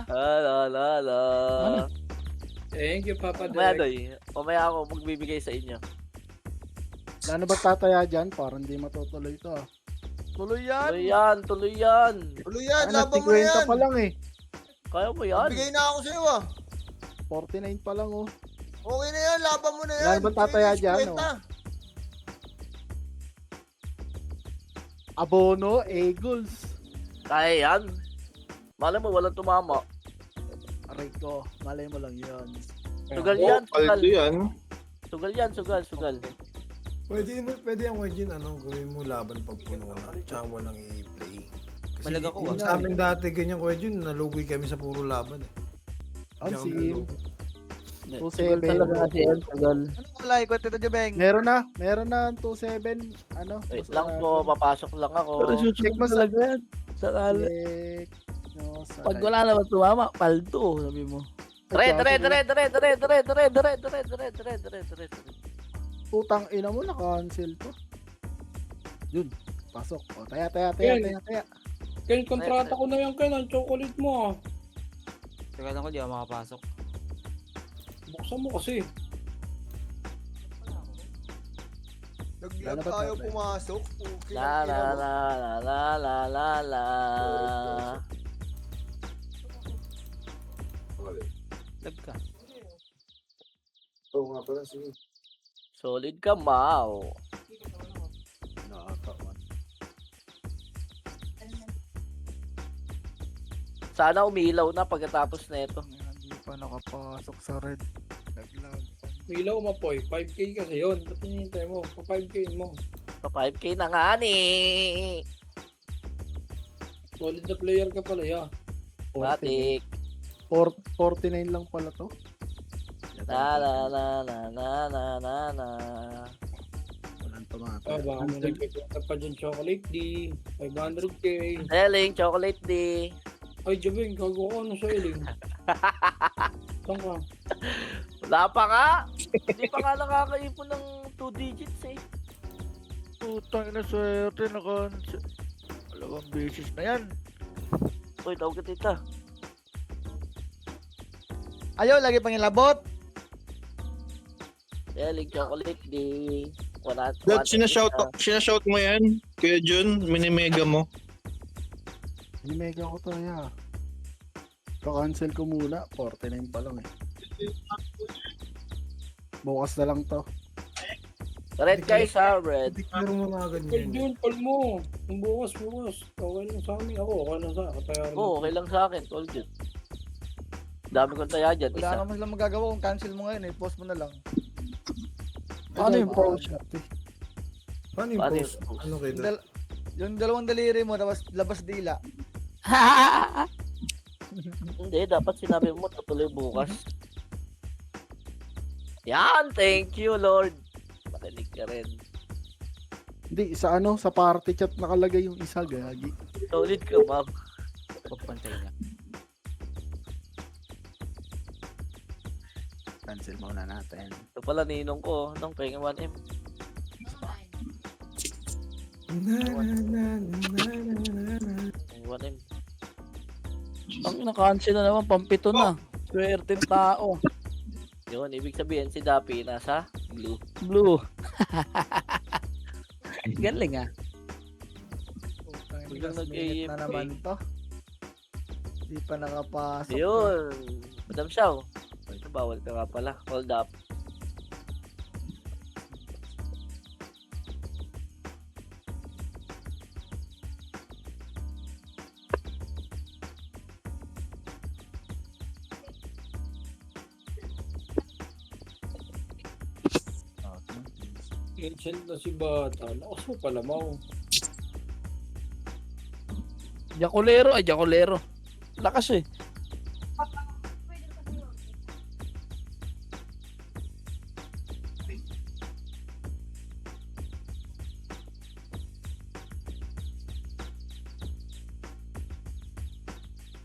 Ano? Thank you, Papa Mamaya, Direk. Doy. Mamaya ako magbibigay sa inyo. Wala na ba tataya dyan? Parang hindi matutuloy to ah. Tuloy yan. Tuloy yan, tuloy yan. Tuloy yan, Ano, laban mo na 50 yan. pa lang eh. Kaya mo yan. Bigay na ako sa'yo ah. 49 pa lang oh. Okay na yan, laban mo na yan. Wala na bang tataya Finish, dyan, kwenta. Abono, Eagles. Kaya yan. Malay mo, walang tumama. Aray ko, malay mo lang yun. Sugal yan, sugal. Paldo yan. Sugal yan, sugal, sugal. Pwede ang Wajin, gawin mo laban pag puno na, tsaka mo lang i-play. Kasi Malaga ko, yung sa amin dati, ganyan Wajin, nalugi kami sa puro laban eh. Ang Diyan sim. kami 2-7. Talaga kasi yan, sugal. Ano wala ikot ito, Jabeng? Meron na 2-7. Ano? Wait lang po, papasok lang ako. Check mo sa yan. Sakali. check. No, sa Pag wala naman tumama, paldo, sabi mo. Dire. Putang ina mo, na-cancel to. Yun, pasok. O, taya. Ken, kontrata ko na yan, Ken. Ang chocolate mo, ah. Teka lang ko, di ako makapasok. Buksan mo kasi. Nag-lag Wala ba tayo tatay? pumasok. Okay, La la la la la la la la. Lag ka. Oo nga pala, sige. Solid ka, Mau. Sana umilaw na pagkatapos na ito. Hindi pa nakapasok sa red. Naglag. Milaw mapoy. 5K kasi yun. Ba't hinihintay mo? Pa 5K mo. Pa 5K na nga ni. Solid na player ka pala, ya. Matik. 49 lang pala to. La la la la la la la la. Walang tumata. Ah, baka may nagpipita pa dyan chocolate D. 500K. Selling chocolate D. Ay, Jabeng, gago ko. Ano sa iling? Saan ka? Wala pa nga. Hindi pa nga nakakaipon ng 2 digits eh. Putang ina, swerte na dalawang beses na yan. Uy, tawag ka tita. Ayaw, lagi pang ilabot. Selling chocolate D. Dad, sinashout mo yan? Kuya Jun, minimega mo. Mega ko to, ya. Pa-cancel ko muna. 49 pa lang eh. Bukas na lang to. Red guys ha, red. Declare mo na agad Ay, yun. yun, pal mo. Yung bukas. Okay lang sa amin. Ako, okay lang sa akin. Katayaran Oo, okay lang sa akin. Told you. Dami kong taya dyan. Wala Isa. naman silang magagawa kung cancel mo ngayon eh. Post mo na lang. Ano yung post? Paano yung Paano post? yung post? Ano kayo? Yung dalawang daliri mo, labas dila. Hindi, dapat sinabi mo tutuloy bukas. Yan, thank you Lord. Makinig ka rin. Hindi, sa party chat nakalagay yung isa, gagi. Solid ka, ma'am. Pagpantay niya. Cancel muna natin. Ito pala ninong ko. Nung pahingin 1M. Pahingin 1M. Ang nakancel na naman, pampito na. Swerte ng tao. Yun, ibig sabihin si Dapi nasa blue. Blue. Galing ah. Biglang nag-AFK. na naman to. Di pa nakapasok. Yun. Madam Shaw. Ito, bawal ka nga pala. Hold up. Agent na si Bata. Lakas mo pala, Mau. Jacolero. Lakas eh.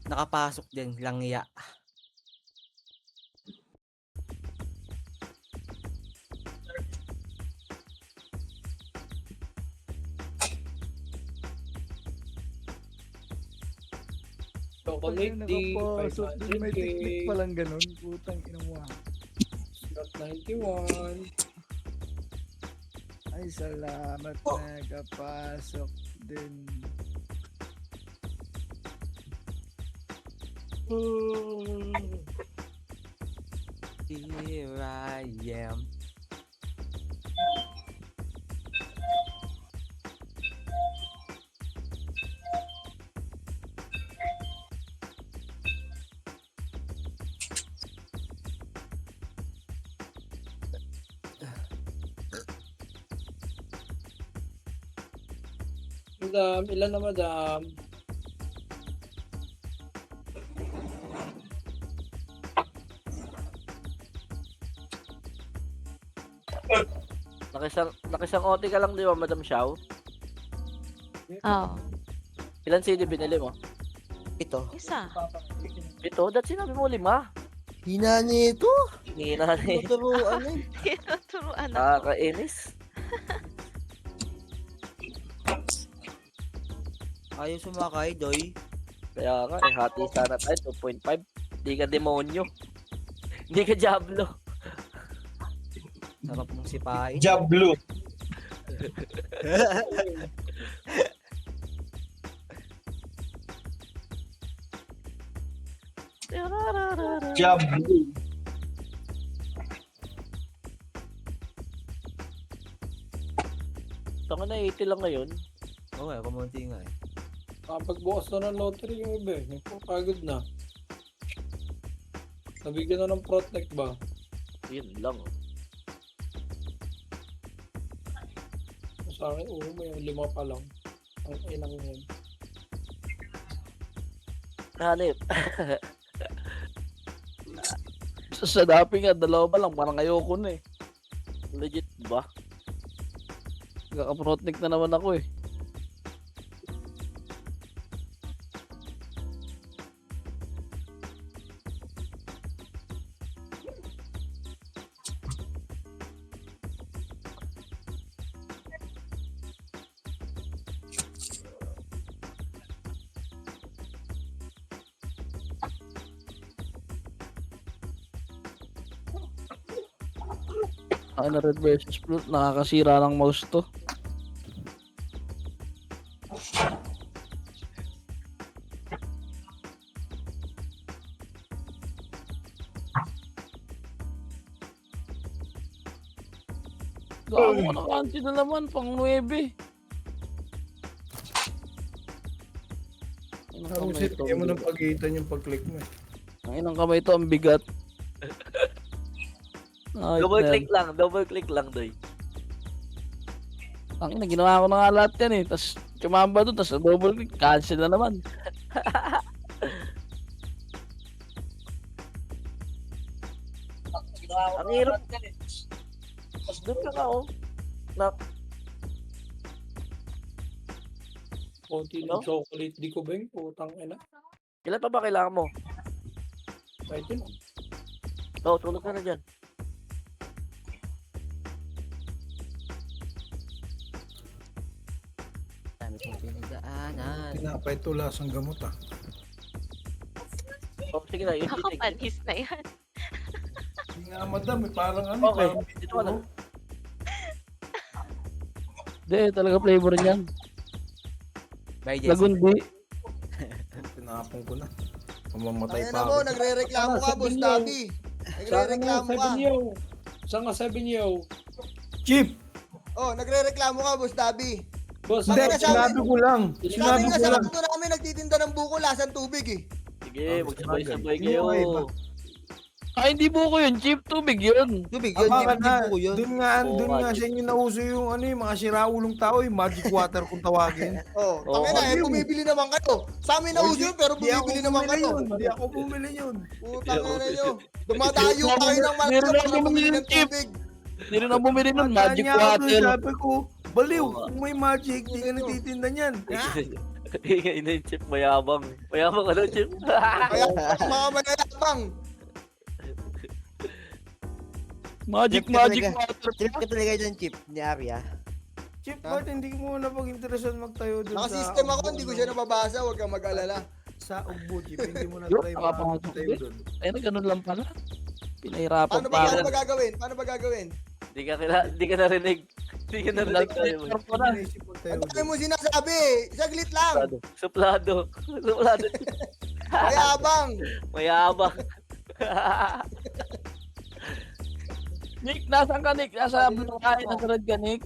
Nakapasok din, langya. chocolate tea, Nakapasok din, may 500k, technique palang ganun. Putang ina mo ah. slot 91. Ay, salamat nakapasok din. Here I am. Madam, ilan na madam? Nakisang OT ka lang di ba, Madam Xiao? Oo. Ilan CD binili mo? Isa. Ito, dahil sinabi mo 5. Hina nito. Hina na eh. Tuturuan eh. Tinuturuan ako. Nakakainis. Ayaw sumakay, Doy. Kaya ka, hati sana tayo, 2.5. Hindi ka demonyo. Hindi ka Diablo. Sarap mong sipain. Jablo. Jablo. Tanga na 80 lang ngayon. Oo nga, kumunti nga eh. Kapag bukas na ng lottery yung iba eh. Nagpapagod na. Nabigyan na ng protect ba? Yun lang. Sa akin, may 5 pa lang. Ang ilang yan. Hanip. Sa daping nga, 2 pa lang. Parang ayoko na eh. Legit ba? Kaka-protect na naman ako eh. Ano red versus blue, nakakasira ng mouse to. Gawa mo na kanti na naman, pang 9. Karusit, kaya mo nang pagitan yung pag-click mo eh. Ang inang kamay to, ang bigat. Ay, Double click lang, doy. Ang ina, ginawa ko na nga lahat yan eh. Tapos tumamba doon, tapos double click, cancel na naman. Ang hirap. Tapos doon ka na, oh. Konti No? ng chocolate di ko bang, putang ina. Ilan pa ba kailangan mo? Kahit yun. Oo, tulog ka na dyan. Dami kong pinagdaanan. Tinapay tulas ang gamot ah. Oh, sige na, yun. Kakapanis na yan. Hindi nga madam, eh, parang ano, Okay, parang dito ka na. Hindi, talaga flavor niyan. Bye, Jesse. Lagundi. tinapon ko na. Mamamatay Ayun pa na ako. mo, nagre-reklamo ka, Boss Dabi. Nagre-reklamo ka. Saan nga 7 yaw? Chip! Oh, nagre-reklamo ka, Boss Dabi. Boss, Hindi, Sabi nga, sinabi ko lang. Sabi Sinabi nga ko sa lang. kanto namin, nagtitinda ng buko, lasang tubig eh. Sige, magsabay-sabay Hindi kayo. mo kayo ba? Ay, hindi buko yun. Cheap tubig yun. Tubig Baka na, buko yun. dun Oo, nga Chip. sa inyo nauso yung ano yung mga siraulong tao, yung magic water kung tawagin. Oh, Oo, tangina eh, yun. bumibili naman kayo. Sa amin na uso yun, pero Di ako bumibili naman bumili kayo. yun. Di ako bumili yun. Putang ina nyo. Dumadayo pa kayo ng Meron malaki na para bumili ng chip. tubig. Hindi rin ako bumili nun. Magic Kanya ako dun, water. sabi ko, baliw, Oo nga. kung may magic, di ka natitinda niyan. Ingay na yung chip, mayabang. Mayabang ano, chip? Kaya mga mayayabang. Magic Chip ka water. Trip ka talaga dyan, Chip, ni Arya. Chip, Ha? ba't hindi mo na pag-interesan magtayo dun sa... Naka-system ako, hindi ko siya nababasa, huwag kang mag-alala. Sa Ugbo, Chip, hindi mo na Yup, try nakapasok tayo din. doon. Ay, ganun lang pala. Pinahirapan Paano pa ba ako. gagawin? Paano ba gagawin? Di ka narinig. Di ka narinig tayo. ko na. Naisip mo tayo Ang doon. dami mo sinasabi. Saglit lang. Suplado. Suplado. Mayabang. Mayabang. Nick, nasaan ka, Nick? Nasa blue kain, nasa red ka, Nick.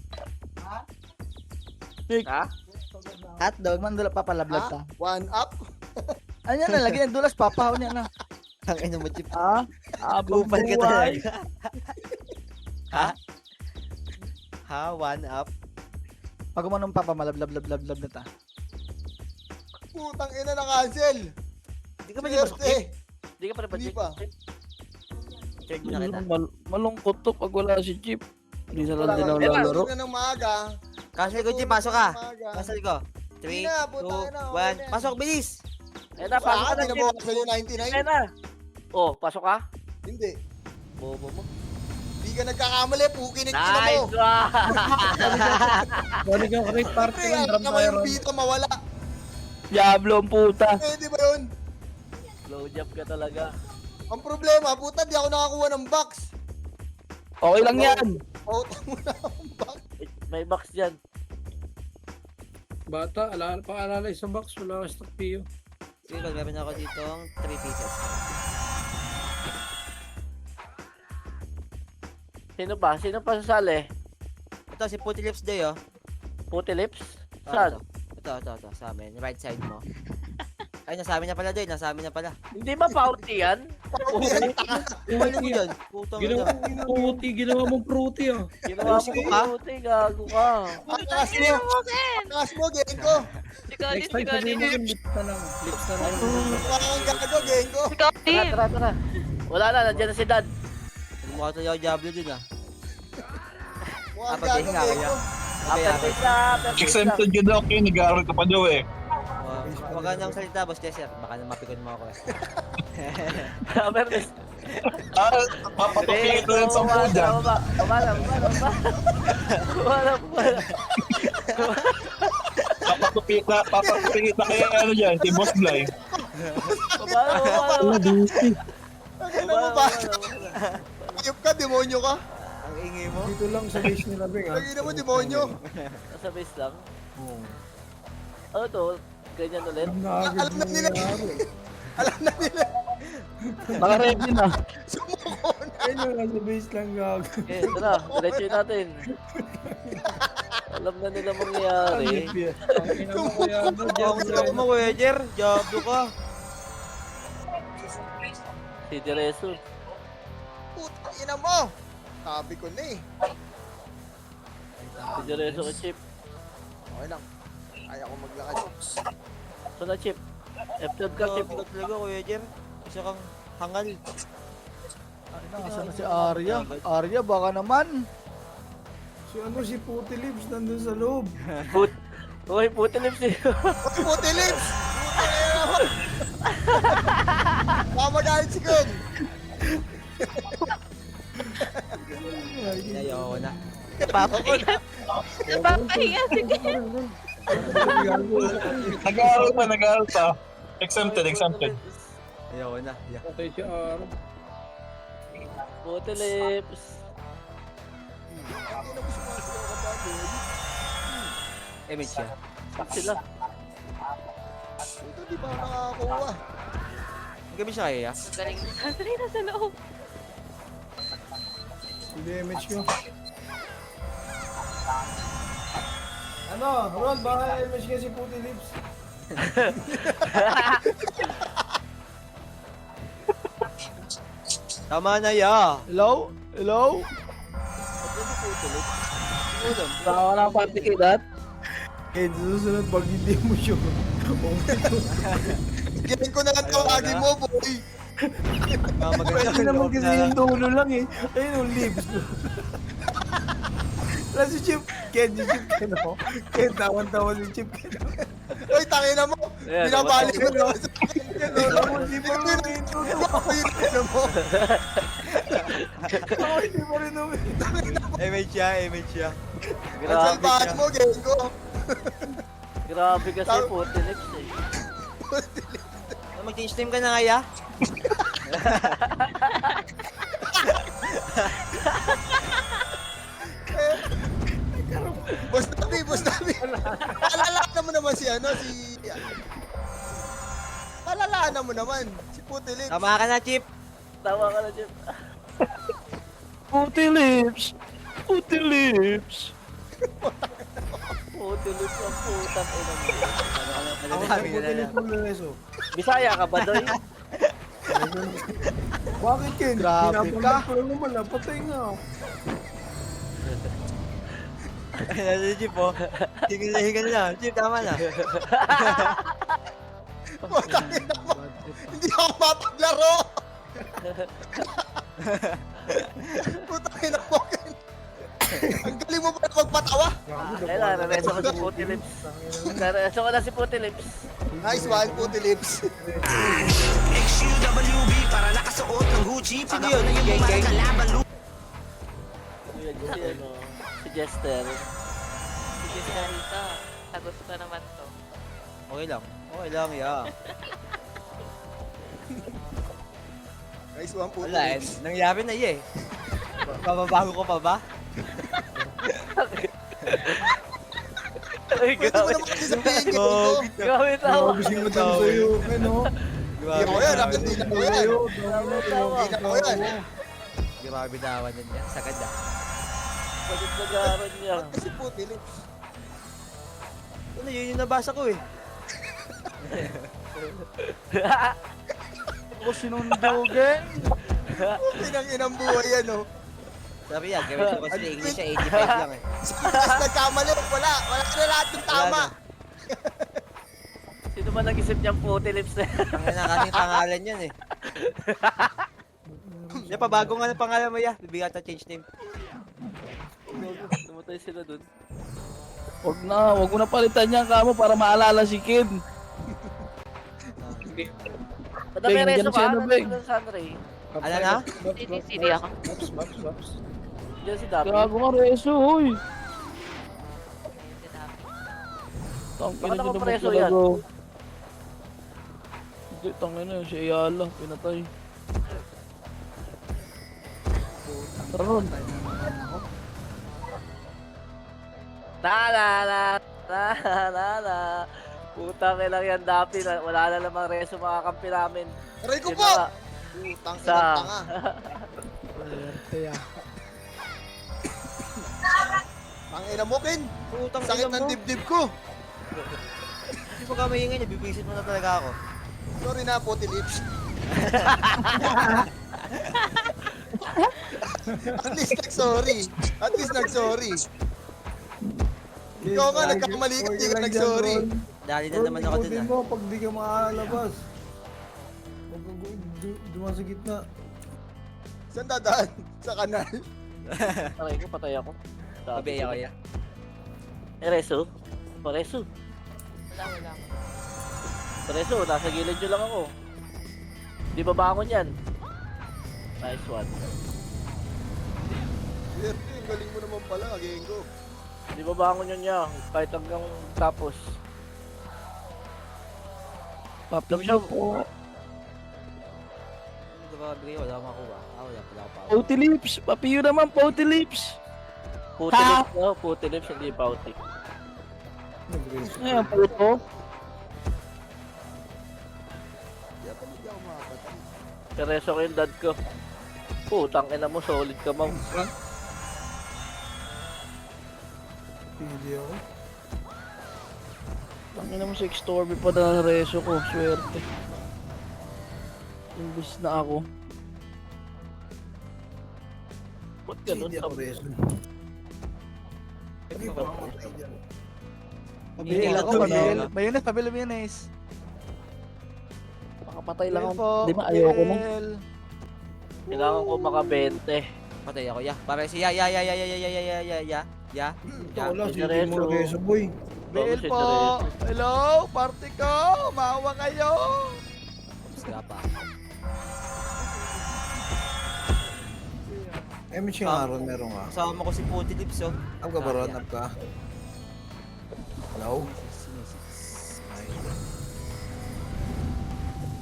Nick. Ha? Hotdog, mandula papalablag Ha? ta. One up. Ano yan na, lagi ng dulas, papahaw niya na. Ang ino mo, Chip. Ha? Abang Kupal ka buhay. talaga. Ha? Ha? One up? Pag umanong papa, malablablab na ta. Putang ina na cancel. Hindi ka ba di masok, Chip? Di ka pa rin Hindi pa. Check mo na kita. Malungkot to pag wala si Chip. Hindi na lang din ako Wala, lalaro. na ng maaga. Cancel ko, Chip. Pasok ka. Maaga. Cancel ko. 3, Hindi na, 2, putang ina, 1. okay na. Pasok, bilis! Ayun na, pasok ka na, Chip. Tinabawasan yung 99. Ayun na. Oh, pasok ka? Hindi. Bobo mo. Di ka nagkakamali. Pukinig ka na mo. Nice one! Balik ang create party Pre, ng alam drum naman tayo yung ron. Vito mawala. Diablo ang puta. Eh, di ba yun? Low job ka talaga. Ang problema, puta, di ako nakakuha ng box. Okay lang yan. Pautang mo na akong box. May box dyan. Bata, paalala isang box, wala ka stock PO. Sige, meron ako dito 3 pieces. Sino pa? Sino pa sasali? Ito, si Putty Lips Day, oh. Puti lips? Oh, Saan? Ito, sa amin. Right side mo. Ay, nasa amin na pala, Day. Nasa amin na pala. Hindi ba party yan? Ano mo dyan? Putang Ginawa ina. ginawa mong fruity ah. Ginawa mo Ayusin ko, ha? puti, gago ka. Takas mo. Takas mo, geng ko. Ikaw Next time sabihin mo yung lips na lang. Lips na lang. Mukha kang gago, geng ko. Ikaw Tara, tara. Wala na, nandiyan na si Dad. Mukha ito yung Diablo dun, ah. Mukha kang Pag gago, nga geng kaya. ko. After this na, after this na. Exempted ka daw, okay? Nag-aaral ka pa daw eh. Huwag ka nang salita, Boss Chester. Baka na mapikon mo ako, eh. After this. Ah, papatupin ito yung 10 dyan. Umala. Papatupin kita kaya ano dyan, si Boss Bly. Umala. Ano mo ba? Ayop ka, demonyo ka. Ang ingay mo. Dito lang sa base nila, Beng. Lagi mo, demonyo. Nasa base lang. Oo. Ano to? Ganyan ulit? Alam na nila. Alam na nila. Baka ready na. Sumuko na. Ayun yung nasa base lang, gago. Okay, tara. Diretso natin. Alam na nila mangyayari. Diablo mo, Kuya Jer. Diablo ka. Si Direso. Putang ina mo. Sabi ko na eh. Si Direso ka, Chip. Okay lang. Kaya ko maglakad. So na, Chip. F-12 ka, Chip. Diablo ka talaga, Kuya Jer. Isa kang hangal. Nasaan na si Arya? Arya, baka naman. Si ano, si Putty Lips nandun sa loob. Uy, puti lips eh. Uy, puti lips! Putang ina mo. Baka magalit si Kun. Ayoko na. Napapahiya, sige. Nag-aaral pa. Exempted. Ayoko na. Okay si Aaron. Puti lips. Hindi na mo sumasigaw ka ba, boy? Image siya. Pak sila. Ito, di ba ako nakakuha? Ang gabi siya kaya. Galing. Dali na sa loob. Hindi image ko. Ano, Ron, baka image ka si Putty Lips. Tama na ya. Hello? Hello? Baka na party kay Dad. Eh, susunod pag hindi mo yun. Gawin ko na lang tawagin mo, boy. Pwede naman kasi yung dulo lang eh. Ayun yung lips ko. Wala si Chip Ken, si Chip Ken ako. Ken, tawan-tawa si Chip Ken. Uy, tangina mo. Ayan, Binabali mo naman sa akin. Hindi pa rin umiintuto. Ako yung ano mo. Hindi pa rin umiintuto. Image siya. Ang Grabe salbahan mo, gawin ko. Grabe kasi puti lips eh. Puti lips. mag-change team ka na kaya? Boss Nabi. Palalaan mo naman si ano, Palalaan mo naman, si Puti Lips. Tama ka na, Chip. Tawa ka na, Jeff. Puti lips! Puti lips! Puti lips ang putang ina mo. Ako Madami Puti na Lips lang. mo Lorenzo. Bisaya ka ba, Doy? Bakit Ken? Grabe Pinapanggap ka. ko lang naman, napatay nga. Ano si Chip, oh. Hingal na. Chip, tama na. Putang ina mo. Hindi ako mapaglaro. Putang ina mo, Ken. Ang galing mo pala magpatawa. Kailan, nareso ko si Puti Lips. Nareso ko na si Puti Lips. Nice one, Puti Lips. Sino yun? Geng. Si Jester. Sige, Sarita. Sagot ko naman to. Okay lang, ya. Nice one, Puti Wala, Lips. nangyari na eh. Bababago ko pa ba? Ay, Pwede mo naman kasi sabihin Ken Oh, ko. Grabe tawa. Grabe sing madam sa'yo, Ken, oh. Hindi ako yan, hindi na ako yan. Hindi na ako yan. Grabe dawan din niya. Sagad na. Pagod na garan niya. Ba't kasi Puti Lips? Ano yun yung nabasa ko eh. Ako sinundugan. Inang buhay yan, oh. Sabi yan, gawin ko kasi English siya 85 lang eh. Mas nagkamali, wala na lahat yung tama. Sino ba nag-isip niyang Puti Lips na yan? Ang na kasing pangalan yan eh. Yan pa, bago nga ng pangalan mo ya. Bibigyan ta change name. Tumatay sila dun. Wag mo na palitan yan kamo para maalala si Kid. Ba't may Beng, reso dyan si ka? ano, Ano Beng? si Sunray? Ano na? Sinisili ako. Diyan si Dapi. Gago ka reso, hoy. Sinabi. Tangina Bakit ako naman preso talaga. yan? Hindi, tangina si Ayala, pinatay. Tara ron. La. Putang ina yan, Dapi. Wala na namang reso makakampi namin. Aray ko Yun po! na. Putang Sa- ina tanga. Tangina mo, Ken. Putang Sakit ina ng mo. dibdib ko. Hindi mo ka maingay niya, bibisit mo na talaga ako. Sorry na, Puti Lips. At least nag-sorry. Ikaw nga, nagkakamali ka, hindi ka nag-sorry. Dali na naman ako dun Ikutin ah. mo pag di ka makalabas. Huwag kang dumaan sa gitna. Saan dadaan? Sa kanal. Aray ko, patay ako. Pabi ako ya. Reso? Pareso. Wala. Pareso, nasa gilid nyo lang ako. Di ba bangon yan? Nice one. Swerte, ang galing mo naman pala, Gengo. Di ba bangon yun niya? Kahit hanggang tapos. Papi siya po. Grabe kayo, wala makuha. Wala pala ako pa. Puti lips. Papi yun naman, puti lips. Puti Ha? lips, no? Puti lips, hindi pauti. Ayan, puto. Kaya pala hindi ako makapatay. Pereso ko yung dad ko. Putang ina mo, solid ka, ma'am. Pili ako. Tangina mo 6 Stormy pa na reso ko. Swerte. Imbis na ako. Ba't ganun? Hindi ako reso. Hindi ba ako patay dyan? Pabili ako, mayonnaise, pabili mayonnaise. Makapatay lang Bel ako. po, Di ba ayoko na. Bel. Kailangan ko maka-20. Patay ako ya. Para si ya. Ito wala, si sige mo Reso. reso, boy. Bel si po. Tereso. Hello, party ko. Maawa kayo. Sila pa. Eh, may siyang araw meron nga. Kasama ko si Puti Lips oh. Up ka ba ron? Up ka? Hello?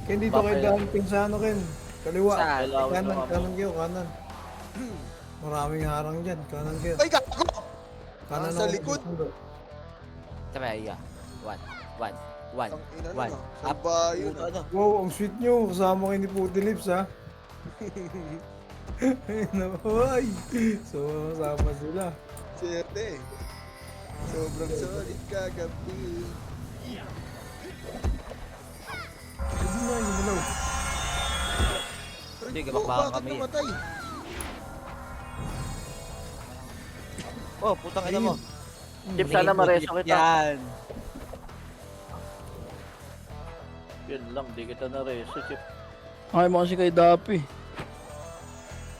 Ken, dito Bakit? kay Damping sa ano, Ken. Kaliwa. Saan? Kailangan Kanan, mo kanan kayo, kanan. Maraming harang dyan, kanan kayo. Ay, gago! Kanan Nasa ako likod. susundo. Tama, iya. One. Ang ina One. naman. Saan ba yun? Puto, ano? Wow, ang sweet nyo. Kasama kayo ni Puti Lips, ha? Ay, so, kasama sila. Siyete. Sobrang solid kagabi. Hindi na, yung malaw. Sige, Rico, bakbakan bakit kami. namatay? Oh, putang ina mo. Chip, sana mareso kita. Yan. Yun lang, di kita nareso, Chip. Ay mo kasi kay Dapi.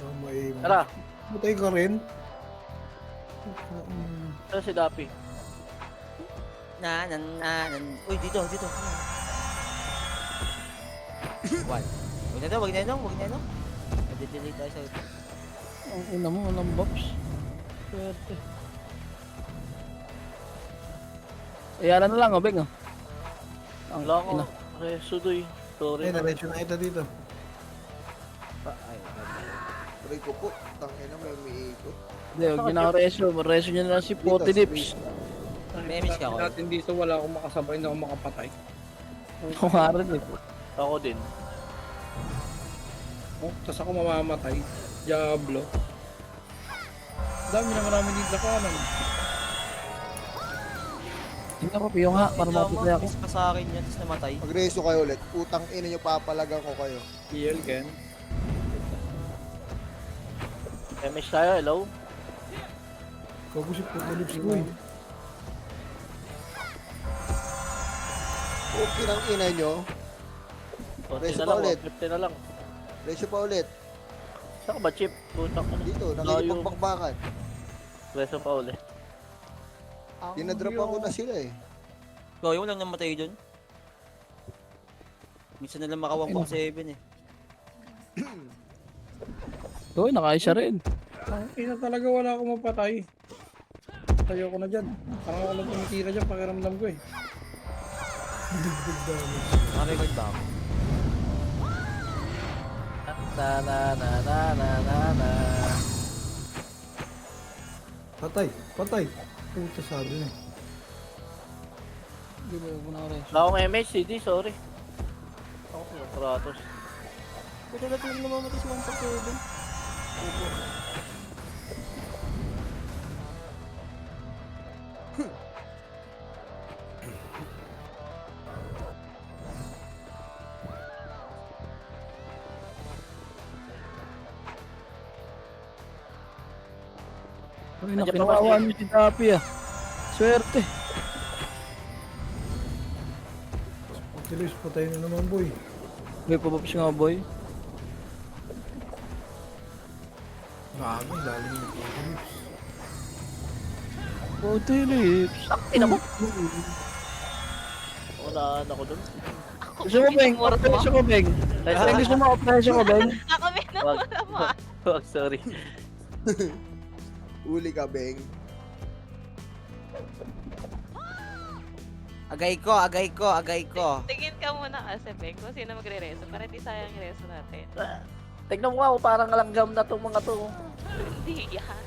Oh, may... Tara, Matay ka rin? saan si Dapi? Uy, dito. One. Wag na no. Nadidelay tayo sa... Ang ina mo, walang box. Swerte. Iyalan na lang, Beng. Ang Wala ko, ina. reso doy. Sorry Ay, na. narensyo na kita dito. Ay, Rico po, tangin na may umiikot. Hindi, huwag niyo na reso. Reso niyo na lang si Puti Lips. may miss ka ako. Natin dito wala akong makasabay, hindi ako makapatay. Kumarin eh. Ako din. Oh, tas ako mamamatay. Diablo. Dami na marami dito sa kanan. Tingnan ko, piyo nga, para mapatay ako. Miss pa sa akin yan, tapos namatay. Magreso kayo ulit. Putang ina nyo, papalagan ko kayo. PL, Ken. MS tayo, hello? Kago si Puti Lips ko, eh. Okay ng ina nyo. Konti Reso na pa lang, ulit. 150 na lang. Reso pa ulit. Saan ka ba, Chip? Putak ka na. Dito, nakikipagbakbakan. Reso pa ulit. Dinadrapan ko na sila eh. So, yung lang namatay dun. Minsan na lang maka 1.7 eh. Uy, nakaisa rin. Ang ina talaga wala akong mapatay. Tayo ko na dyan. Parang ako lang tumitira dyan, pakiramdam ko eh. Nakarecord ba ako? Na. Patay, patay. Puta sabi na. Hindi ba yung nakareso? Wala akong MS, CD, sorry. Ako, Kratos. Puto na tuloy na mamatay sa 1.7. Uy, Nandiyan pa ba nakinawaan niyo si Dapi ah. Swerte. Puti Lips, patay na naman, boy. May papaps nga, boy. Grabe, lalim ni Puti Lips. Puti Lips. Ina mo! Wala na ako dun. Gusto mo, Beng? Preso ko, Beng. Beng, gusto mo, preso ko, Beng? Ako may Wag. naman. Wag, sorry. Uli ka, Beng. Agay ko. Tingin ka muna kasi, Beng, kung sino magre-reso para di sayang yung reso natin. Tignan mo ako, parang langgam na tong mga to. Hindi yan.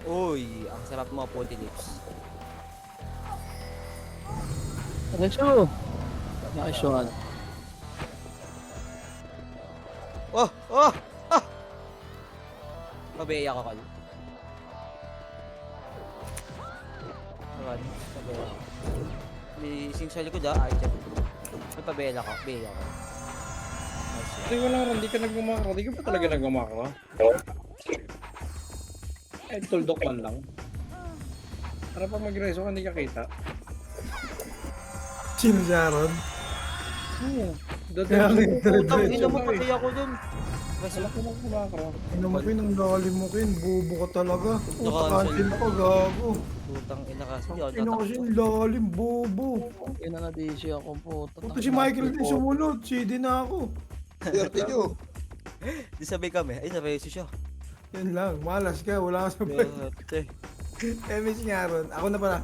Uy, ang sarap mo, Puti Lips. Preso. Nakisuhan. Oh! Pabeya ko, Kal. Awan, pabeya ko. May sing sa likod ay dyan. May pabela ko, beya ko. Nice. Hindi wala rin, hindi ka nagmamakro. Hindi ka pa talaga nagmamakro. Eh, tuldok man lang. Para pag mag-reso ka, hindi ka kita. Sino si Aaron? Oo. Kaya Putang ina mo, patay ako dun. Wala ko nagmamakro. Ino mo, Ken, ang lalim mo, Ken. Bubo ka talaga. Puta Nakansel. kansin ako, gago. Putang ina kasi. Ino kasi ang lalim, bubo. Ina na DC ako, puta. Puta si Michael din sumunod. CD na ako. Swerte nyo. Di sabay kami. Ay, nareso siya. Yan lang, malas ka, wala ka sabay. Grabe. MS nga Aaron. Ako na pala.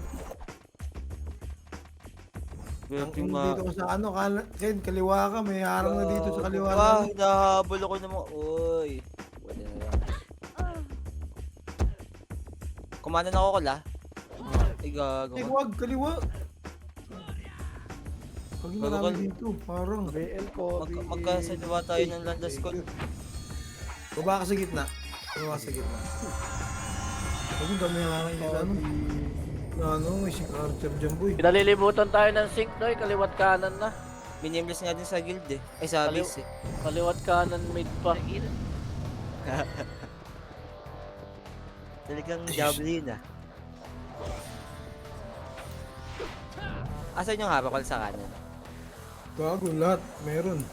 Ang Yung mga... dito ko sa ano, Ken, kaliwa ka, may harang na dito sa kaliwa. Ah, hinahabol ako ng mga... Uy. Pwede na yan. Kumana na ako kala. Ay, gago. Ay, wag, kaliwa. Pag Gago marami ka. dito, parang. BL po. Magkasaliwa tayo ng landas ko. Baba ka sa gitna. Baba ka sa gitna. Pag yung dami nga kayo dito, ano? Na ano, may si Archer dyan, boy. Pinalilibutan tayo ng sync, Doy. Kaliwat kanan na. Minimless nga din sa guild eh. Ay, sa Kaliw- base eh. Kaliwat kanan mid pa. Talagang javelin ah. Asan yung habak sa kanan? Gago, lahat. Meron.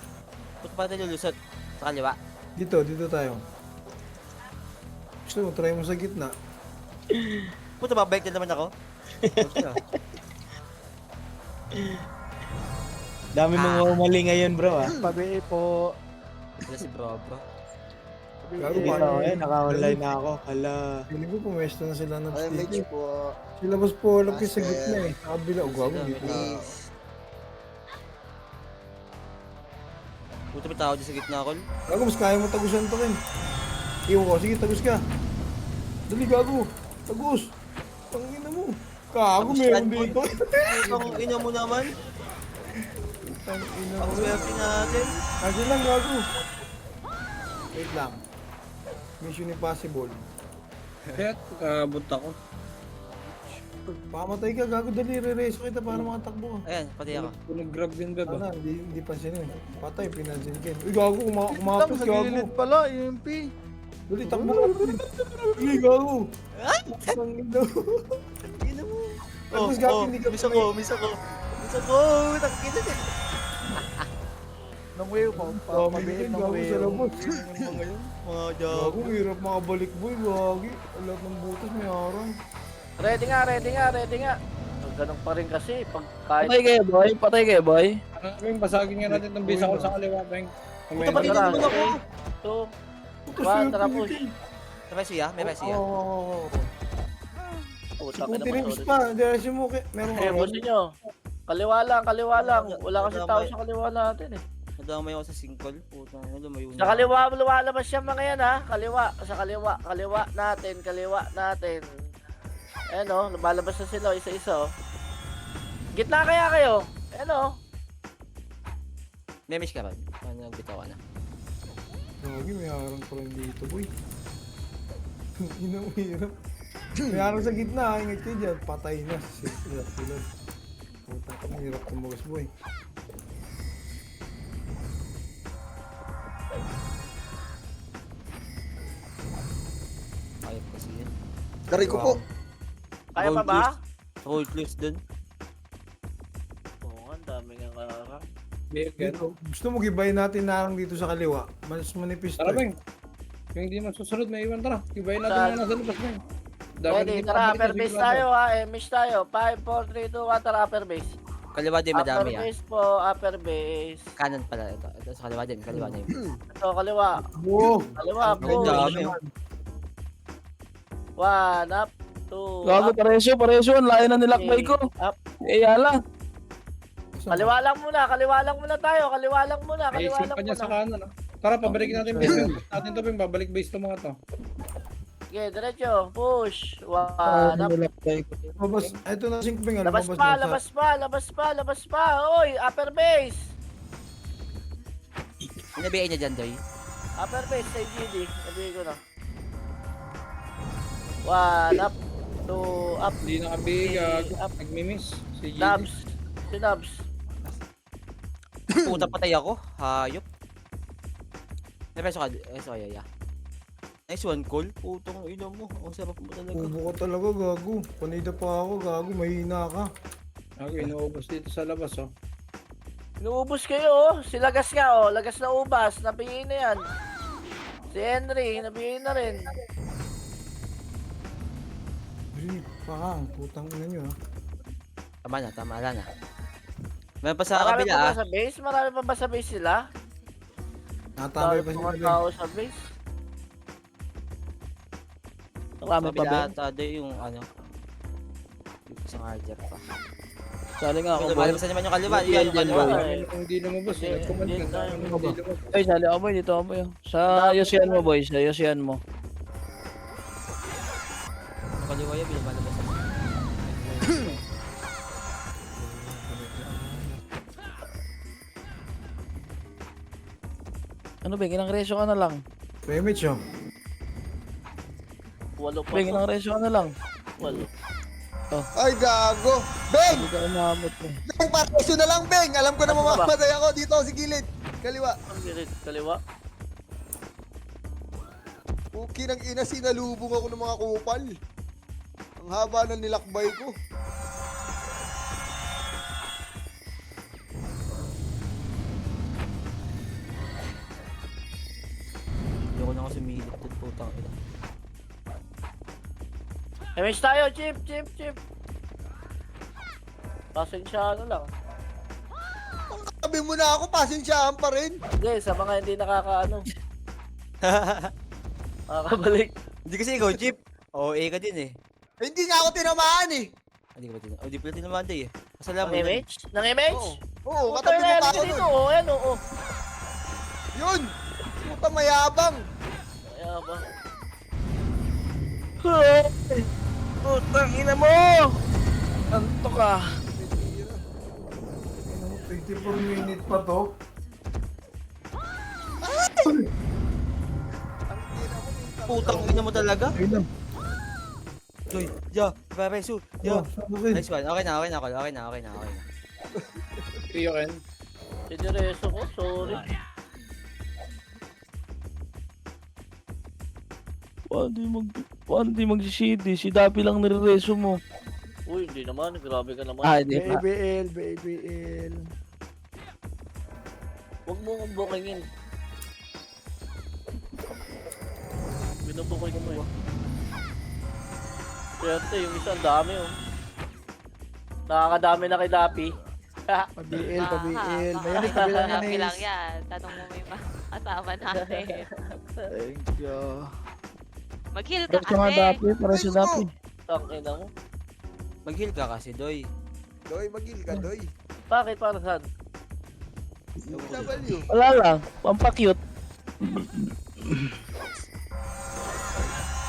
Ba't pa tayo lulusot? Sa kaliwa? Dito tayo. Gusto mo, try mo sa gitna. Puta, babalik na naman ako. Huwag na. Dami mong umali ngayon, bro, ah. Pa-BL po. Wala si bro. Gago, BL. paano naka-online na ako. Hala. Feeling ko pumesto na sila ng Ay, stick. Mitch po. Sila boss po, alam ko sa gitna eh. Sa kabila, oh, gago dito. Puta, may tao dyan sa gitna ko. Gago, mas kaya mo tagusan to, Ken. Iwan ko, sige, tagus ka. Dali, gago. Tagus. Tangina mo. Gago, Tagus meron yan, boy. dito. Ang ina mo naman. Tangina Ang mo. swerte natin. Kasi lang, gago. Wait lang. Mission impossible. Kaya kabot ako. Pamatay ka, gago. Dali, re-race kita para makatakbo ka. Ayan, pati ako. Punog grab din ba ba? Sana, hindi pansin yun. Patay, pinansin Ken. Uy, gago, Lang kumapit, sa gago. gilid pala, EMP. Dali, takbo ka. Dali, gago. Tangina mo. Ina mo. Tapos gago, hindi ka miss ako. Miss ako. Tangina din. Ng wave po. Pa-BL ng gago sa labas. Mga Gago, job. hirap makabalik, boy. Gagi. Alat ng butas, may harang. Ready nga. Ganun pa rin kasi. Pag kahit... kayo, boy. Patay kayo, boy. Ano yung basagin nga natin ng bisa ko sa kaliwa, Beng. Puta, pati Tara, naman ako. 2, 1, tara push. May reso ya? May reso ya? Oo. Puta ka Puti naman. rin pa. Diretso mo. Meron Eh, ka. boss nyo. Kaliwa lang. Wala kasi tao sa kaliwa natin eh. Nadamay ako sa singkol. Puta, lumayo na. Sa kaliwa, lumalabas yung mga yan ha. Kaliwa natin. Ayan o, lumalabas na sila isa-isa o. Gitna kaya kayo? Ayan o. May miss ka ba? Ano, nagbitaw ka na. Gagi, may harang pa rin dito, boy. Ina mo, hirap. May harang sa gitna. Ingat kayo dyan. Patay na. Sila. Puta ka, hirap tumugas, boy. Ayop kasi yan. Gari ko po. Kaya pa ba? Hold close dun. Oo, ang dami nga kararang. Dito, gusto mo gibayin natin na harang dito sa kaliwa. Mas manipis to. Tara, eh. Beng. Yung hindi man susunod, may iwan. Tara, ibayin natin Saan? na nasa labas, Beng. Ready, tara, upper base tayo ha. Mish tayo. 5, 4, 3, 2, 1, tara, upper base. Kaliwa din, Upper madami ah. base po, upper base. Kanan pala. Ito sa kaliwa din. Kaliwa na yun. Ito, kaliwa. Oo. Kaliwa, Ang push. dami oh. 1, up, 2, Gago, up, paresyo. Ang layo na nilakbay ko. up. Eh, yala. Kaliwa lang muna tayo. May isip pa niya sa kanan. Tara, pabalikin natin base. Natin to, Beng. Babalik base to mga to. Okay, diretso. Push. 1, up. Labas. Ito na 5 nga. Labas pa. Oy, upper base. Nabihay niya dyan, Doy. Upper base sa GD. Nabigay ko na. 1, up. 2, up. Hindi nakabigag. Up. Nagmimiss. Si GD. Nabs. Si Nabs. Puta, patay ako. Hayop. Napeso ka. Eso, yeah. Nice one, call. Putong ina mo. Ang sarap mo talaga. Ubo ka talaga, gago. Panida pa ako, gago. Mahina ka. Ako, inuubos dito sa labas, oh. Inuubos kayo, oh. Si Lagas nga, oh. Lagas na ubas. Nabigay na yan. Si Henry, nabigay na rin. Drip, pakang. Putang ina nyo, ha. Tama na. Meron pa sa Marami kabila pa ah. ba sa base? Marami pa ba sa base sila? Natabay pa Mga sila. tao sa base? Marami pa Kabila ba? ata doon yung ano. Yung isang harder pa. Sali nga ako, boy. Lumalabasan naman yung kaliwa. Yan yung kaliwa. Hindi lumabas eh. Nagkuman Hindi ka. tayo. Hindi lumabas. Ay, sali ako, boy. Dito ako, boy. Sa Yosian mo, boy. Sa Yosian mo. Yung kaliwa yan, lumalabasan. Ano, Beng? Ilang resyo ka na lang? Remage oh. 8 pa Beng, to. ilang resyo ka na lang? 8. Ay, gago. Beng! Hindi ka umamot, eh. Beng, pareso na lang, Beng. Alam ko na mamamatay ako. Dito ako sa gilid. Kaliwa. Ang gilit, kaliwa. Puki ng ina, sinalubong ako ng mga kupal. Ang haba ng nilakbay ko. Hindi ko na ako sumilip. Putang ina. Damage tayo, chip, chip, chip. Pasensya ano lang. Sabi mo na ako, pasensyahan pa rin. Hindi, sa mga hindi nakakaano. Nakakabalik. Hindi kasi ikaw, Chip. OA ka din eh. Hindi nga ako tinamaan eh. Hindi ka ba tinamaan? Hindi pala tinamaan day eh. Kasalaman Nang image? Nang image? Oo, Puta katabi mo na pa ako dito, nun. oh, ayan, oo. Yun! Puta mayabang. Kaya ba? Putang ina mo! Anto ka. 24 minutes pa to. Putang ina mo talaga. Ayun lang. Joy, ya, pareso, ya. Sabukin. Nice one. Okay na, okay na, okay na, okay na, okay na. Iyo, Ken. Sinereso ko, sorry. Paano di mag-CD? Si Dapi lang nire-reso mo. Uy, hindi naman, grabe ka naman. Hindi pa. BBL, BBL. Huwag mo kong bookingin. Binubuking mo eh. Swerte, yung isa, ang dami oh. Nakakadami na kay Dapi. Pa-BL, pa-BL. Mayanig, kabilang Happy lang manis. yan. Tanong mo may kasama natin. Thank you. Mag-heal ka Pareso nga kasi. Dapi, pareso Dapi. Tangina mo. Mag-heal ka kasi, Doy. Doy, magil ka, Doy. Bakit, para saan? W. Wala lang, pampakyut.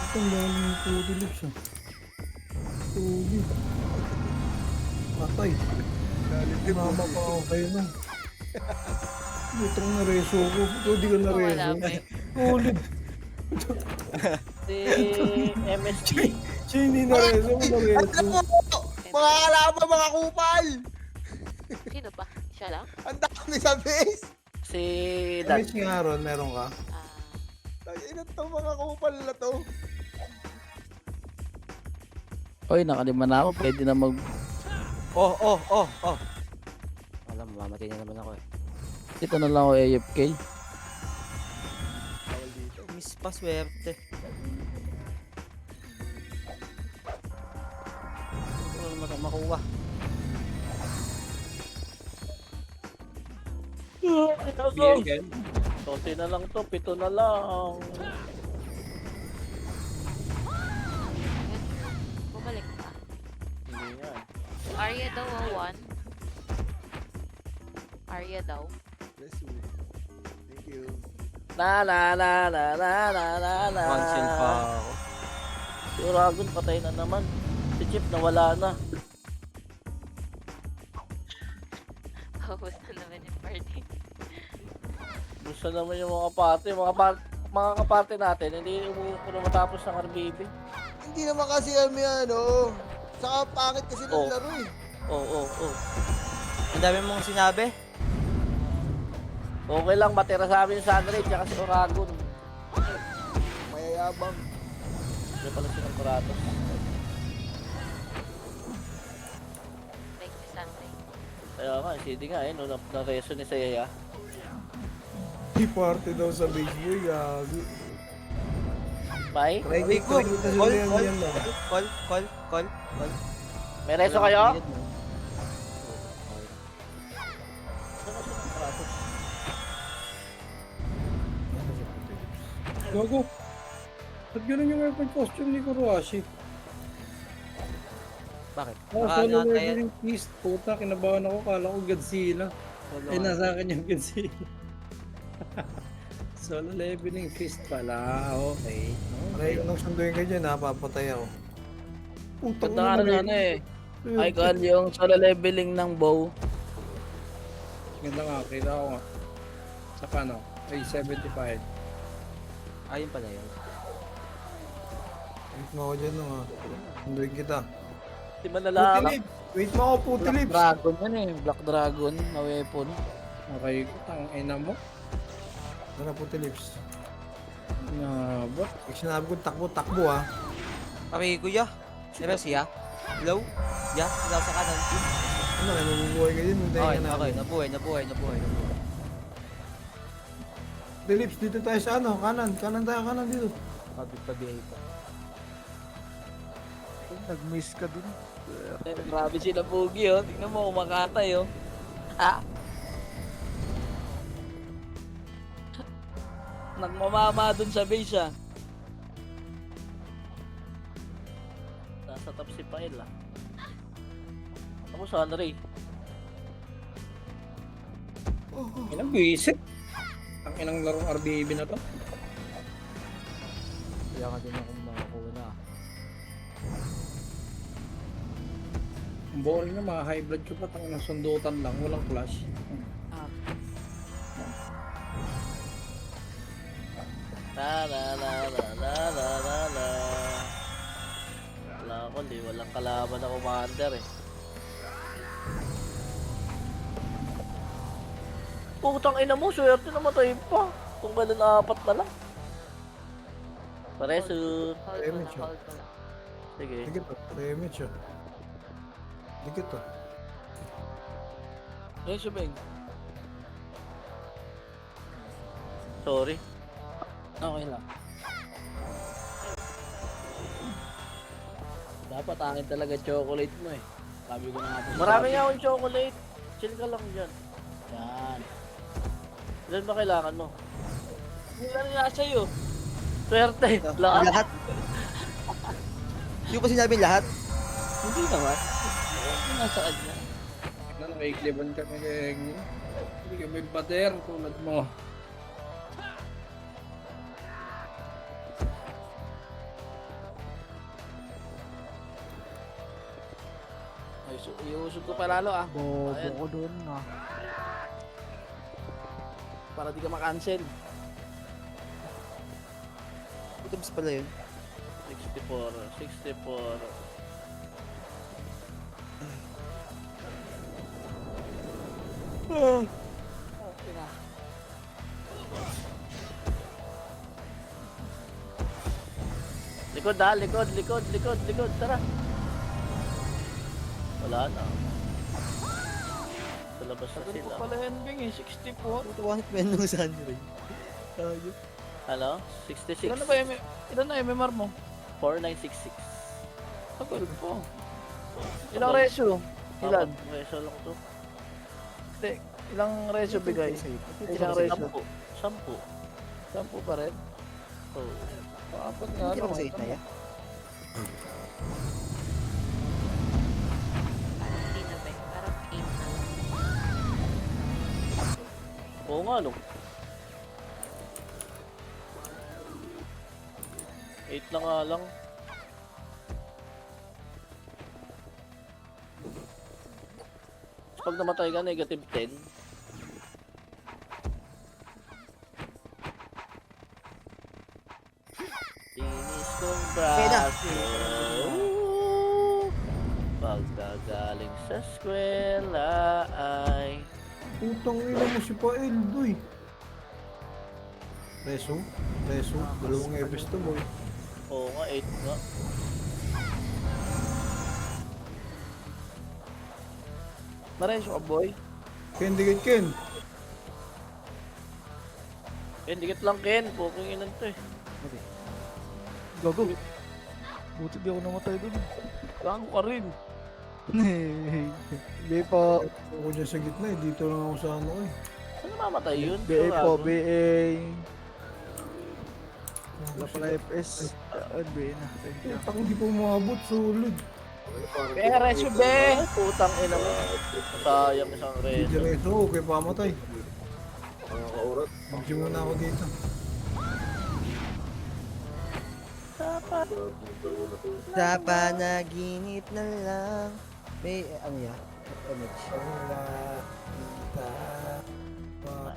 Itong lalim yung puti lips ah. Tugi. Patay. Mama pa ako kayo nun. Butang na reso ko. Ito di ka na Wala reso. pa eh. Ulit. Si MSG. Siya hindi na reso. Ko na reso. Alam mo, mga kalaban, mga kupal. Sino pa? Siya lang? Ang dami sa base. Si Dan. Miss nga Ron, meron ka? Ina to, mga kupal na to. Oy, nakalima na ako. Pwede na mag... Oh, oh, oh, oh. Alam, mamamatay na naman ako eh. Ito na lang ako AFK. Miss pa, swerte. Ano naman ang makuha? Konti na lang to, 7 na lang. Bumalik ka. Hindi yan. Arya daw, 1. Arya daw. Bless you. Thank you. Na na na na na na na na. Cancel pa ako. Si Uragon patay na naman. Si Chip nawala na. Paubos na naman yung party. Gusto naman yung mga kaparte natin, hindi umuupo matapos ng RBB. Hindi naman kasi kami ano. Saka pangit kasi ng Oh. laro eh. Oo. Ang dami mong sinabi. Okay lang, matira sa amin yung Sunray, tsaka si Uragon. Mayayabang. Hindi pala silang Kuratos. Like si Sunday. Kaya nga, CD nga eh, no, na-reso ni Saya. Di party daw sa base boy, gago. May? Try Ko, kita call, sila yan call, yan lang. call. May reso kayo? Gago. Ba't ganun yung weapon costume ni Kuroashi? Bakit? Oh, Baka solo nakatayan. leveling feast. Puta, kinabahan ako. Kala ko Godzilla. Solo Ay, nga. nasa akin yung Godzilla. Solo leveling feast pala. Okay. Aray, nung sunduin ka dyan, napapatay ako. Putang Punta ka ina, na ano eh. Icon yung solo leveling ng bow. Ganda nga. Kita ko nga. Sa paano? Ay, 75. Ayun pala yun. Wait mo ako dyan, no, ha. Sunduin kita. Di ba nalaman? Putilip! Wait mo ako, Black Putilip! Dragon yan eh. Black Dragon na weapon. Okay. Ang ina mo. Tara, Putilips. Nabot. Pag sinabi ko takbo, takbo, ha. Kami kuya. Seryoso ya? Hello? Ya? Hello sa kanan. Ano, kaya mabubuhay ka din, hindi Okay, ka na. okay. Nabuhay. Putilips, dito tayo sa ano, kanan. Kanan tayo, kanan dito. Pabihay pa. Nag-miss ka dun. Grabe sila Pugi oh. Tingnan mo kumakatay oh. Ah. Nagmamama dun sa base ah. Nasa top si Pael ah. Ako sa Ray. Inang bisit. Ang inang larong RBAB na to. Kaya ka din akong makakuha na. Ang boring na mga high blood ko pa. Tang sundutan lang. Walang flash. La la la la la la la la. Wala ko, walang kalaban na commander eh. Putang ina mo, swerte namatay pa. Kung ganun apat na lang. Pareso. Damage, ha. Sige. Dikit to, damage, ha. Dikit to. Yes, Beng. Sorry. Okay lang. Dapat akin talaga chocolate mo eh. Sabi ko na nga po. Marami nga akong chocolate. Chill ka lang dyan. Yan. Ilan ba kailangan mo? Wala nga sa'yo. Swerte. Lahat. Lahat? Hindi ko pa sinabi lahat? Hindi naman. Hindi nasa kanya. Na nakikliban kami kaya hindi kami bater tulad mo. Ay, iusog ko pa lalo ah. Bobo Ayan. ko dun Para di ka makancel. Items pala yun. 64. Okay na. Likod ha, likod. Tara. Wala na. Sa labas na Sagot ko sila. pala yan, Beng eh. 64. Tutuwanit mo yan nung saan rin. Ayun. Ano? 66. Ilan na ba ilan na MMR mo? 4966. Sagot po. Ilang ratio? Ilan? Reso lang to. Hindi. Ilang ratio bigay? Isang ratio. 10. 10 pa rin. Oh. Apat nga Hindi lang. ako sa itna ya. Hindi na ba? Parang 8 na lang. Oo nga no. 8 na nga lang. Pag namatay ka, negative 10. Inis kong braso. Pagkagaling sa eskwela ay... Putang ina mo si Pael, doy. Reso? Dalawang ebes to, boy. Oo nga, 8 nga. Naresyo ka boy? Ken, dikit Ken. Ken, dikit lang Ken. Puking inan to eh. Gago. Buti di ako namatay dun. Gago ka rin. Hindi po. Ako dyan sa gitna, eh. Dito lang ako sa ano, eh. Saan namamatay yun? BA po, Sigurado. BA. Wala pala FS. BA na. Thank you. Putang, hindi po umabot, sulod. Kaya reso be! Putang ina mo. Sayang isang reso. Diretso, okay pamatay. Mag-gym muna ako dito. Sa panaginip na lang. May, ano yan? Image.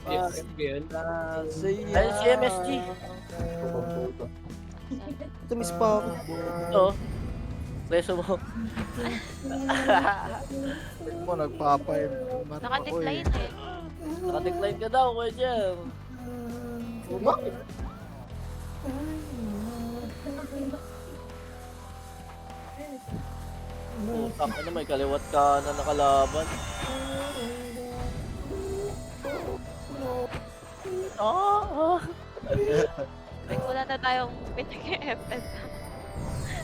Ayun si MSG. Tumis pa ako. Ito. Reso mo. Mo nagpapain. Naka-decline eh. Naka-decline ka daw, Kuya Jer. Putang ina, may kaliwat ka na nakalaban. Ah! Like, wala na tayong pinag-e-FS.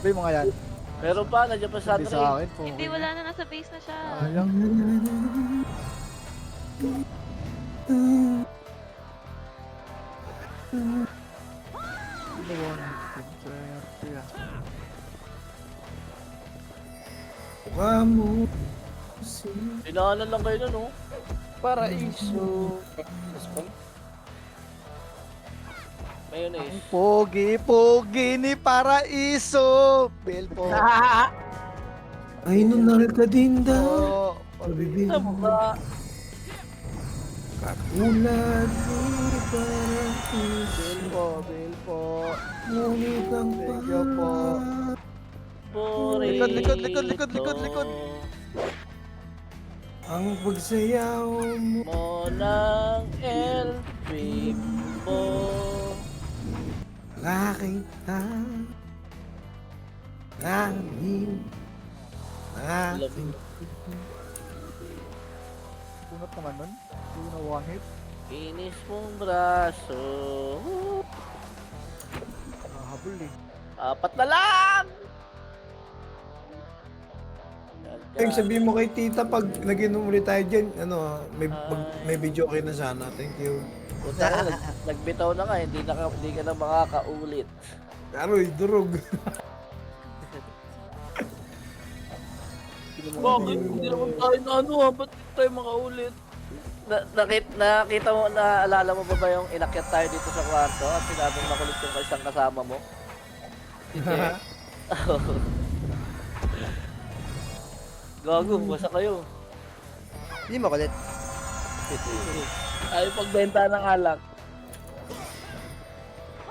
Ba yung mga yan? Meron pa, nandiyan pa sa Hindi atin. sa akin po. Hindi, wala na. Nasa base na siya. Sayang. Vamos. Dinaanan lang kayo nun, oh. Paraiso. Mayonnaise. Pogi ni Paraiso. Belpo. Ay, nunal ka din daw. Oh, Pabibig Sa mo. mukha. Katulad ni Paraiso. Belpo. Ngunit ang Thank you po. Likod. Ang pagsayaw mo. Mo ng El Primo. Nakita namin ating Punot naman nun. Hindi na one hit. Inis mong braso. Habol eh. Apat na lang! Yung sabihin mo kay tita pag nag-inom ulit tayo dyan, ano, may video kayo na sana. Thank you. Puta ka, nagbitaw na ka, hindi ka na makakaulit. Aroy, durog. Bakit? Hindi naman tayo na ano ha, ba't hindi tayo makaulit? Nakita mo, naalala mo ba yung inakyat tayo dito sa kwarto at sinabing makulit yung isang kasama mo? Gago, basa kayo. Hindi makulit. Ayaw pagbenta ng alak.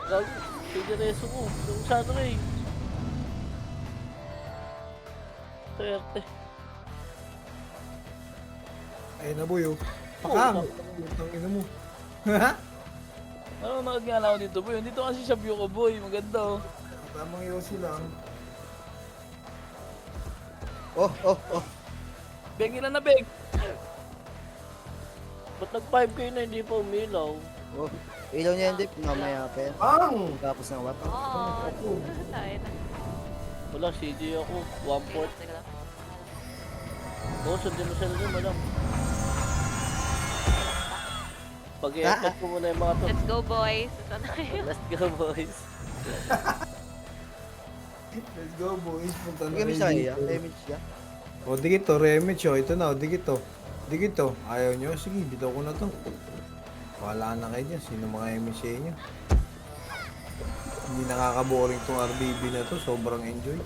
Gago, sigareso ko. Yung sa ano eh. Swerte. Ayun na boy, oh. Pakang! Putang ina mo. Ano nakagana ako dito boy? Dito kasi sa view ko boy, maganda oh. Tamang yosi lang. Oh. Beg ilan na beg? Ba't nag-5 kayo na hindi pa umilaw? Oh. Ilaw niya hindi. Mamaya pa yan. Pang! Tapos ng what? Oo. Tayo na. Wala, CJ ako. 1/4. Teka lang. Oo, sundin mo sila dun, madam. Pag-i-effect ko muna yung mga to. Let's go, boys. Saan na kayo? Let's go, boys. Let's go boys, punta na Gamit kayo siya dito. iya. Damage siya. O, digit to, remage oh. Ito na, digit to. Digit to. Ayaw nyo? Sige, bitaw ko na to. Wala na kayo dyan. Sino mga MSA nyo? Hindi nakaka-boring tong RBB na to. Sobrang enjoy.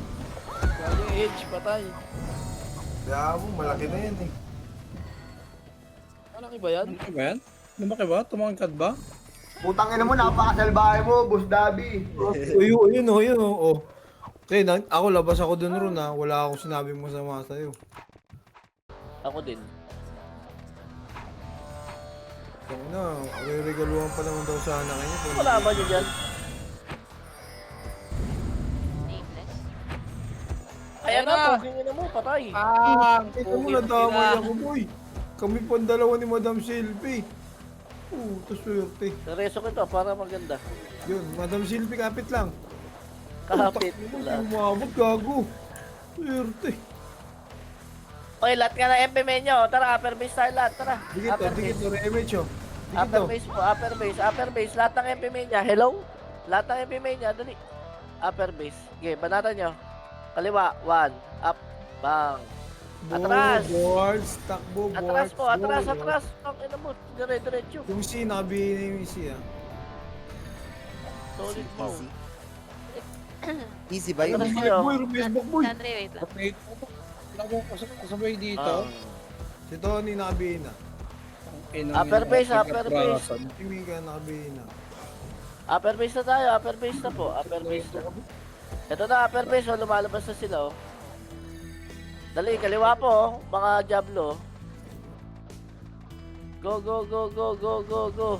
Gago yung edge, patay. Kaya mo, malaki na yan eh. Malaki ba yan? Lumaki ba yan? Lumaki ba? Tumangkad ba? Putang ina mo, napakasalbahe mo, Boss Dabi. Ayun oh. Okay, ako labas ako dun ron ha. Wala akong sinabing masama sa'yo. Ako din. Kung na, regaluhan pa naman daw sana kanya. Wala ba nyo dyan? Nameless. Ayan na, pugin na mo, patay. Ito mo, nadamay ako boy. Kami pa dalawa ni Madam Silvi. Swerte. Nareso ko ito para maganda. Yun, Madam Silvi, kapit lang. Kapit Hindi lang. umabot, gago. Swerte. Okay, lahat nga na MP nyo. Tara, upper base tayo lahat. Tara. Digit to, remage oh. Digit Upper to. base po, upper base. Lahat ng MP niya. Hello? Lahat ng MP niya, dali. Upper base. Okay, banatan nyo. Kaliwa, 1. Up, Bang. Atras! Boards, takbo, boards. Atras po, atras, go. atras. Ang ina mo, dire-diretso. Yung C, nabi na yung C ah. Solid mo. Easy. Easy ba yun? Atras kayo. Boy, Facebook boy. Andre, wait lang. Wait, wala ko kasabay dito. Si Tony, nabi na. Upper base, upper base. Si Mika, nabi na. Upper base na tayo, upper base na po, upper base na. Ito na, upper base, oh, lumalabas na sila, oh. Dali, kaliwa po, oh, mga Diablo. Go, go, go, go, go, go, go.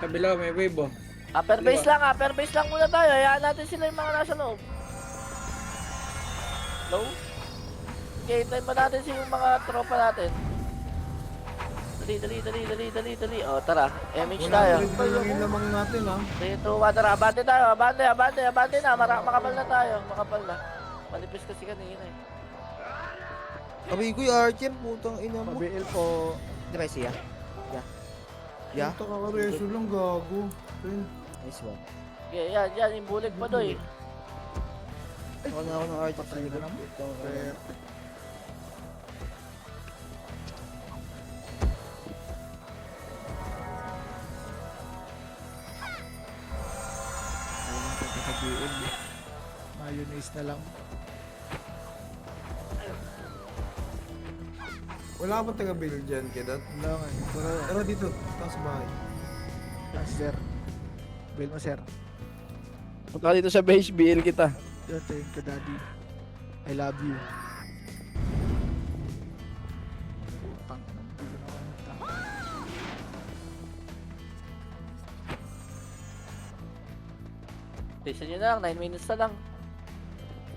Kabila, may wave, oh. Upper base lang muna tayo. Hayaan natin sila yung mga nasa loob. No? Okay, hintayin pa natin yung mga tropa natin. Dali. O, tara. MH tayo. Wala yung lamang natin ah. 3, 2, 1, tara. Abante tayo. Abante na. Makapal na tayo. Makapal na. Manipis kasi kanina eh. Sabi ko yung Archer, putang ina mo. Mabiil po. Di ba siya? Yeah. Ito kakareso lang, gago. Ayun. Nice one. Okay, yan. Yung bulig pa doy. Ako na ako ng Archer sa likod. Mayonnaise na lang. Wala pa taga-build dyan, Kedat. Wala nga. Tara dito, taas bahay. Yes, sir. Bill mo, sir. Punta ka dito sa base, BL kita. Yan, thank you, daddy. I love you. Putang, hindi ko na kanta. Listen nyo na lang. 9 minutes na lang.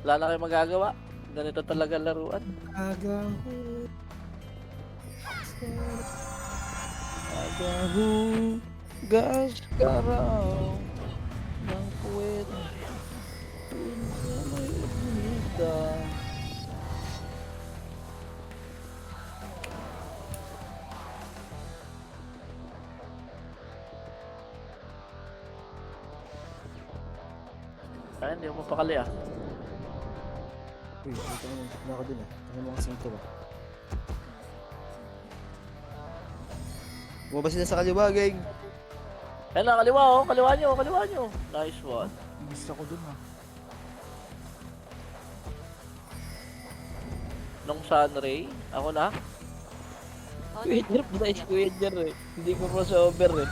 Wala na kayo magagawa. Ganito talaga laruan. Gas karaw ng puwet dun sa may umida. Ay, hindi mo mapakali ah. Uy, dito na ako dun ah. Ano mo kasing ito ba? Bumaba sila sa kaliwa, gang. Ayun na, kaliwa oh. Kaliwa nyo. Nice one. Miss ako dun, ah. Nung Sunray, ako na. Kuya nice Kuya Jer eh. Hindi ko crossover eh.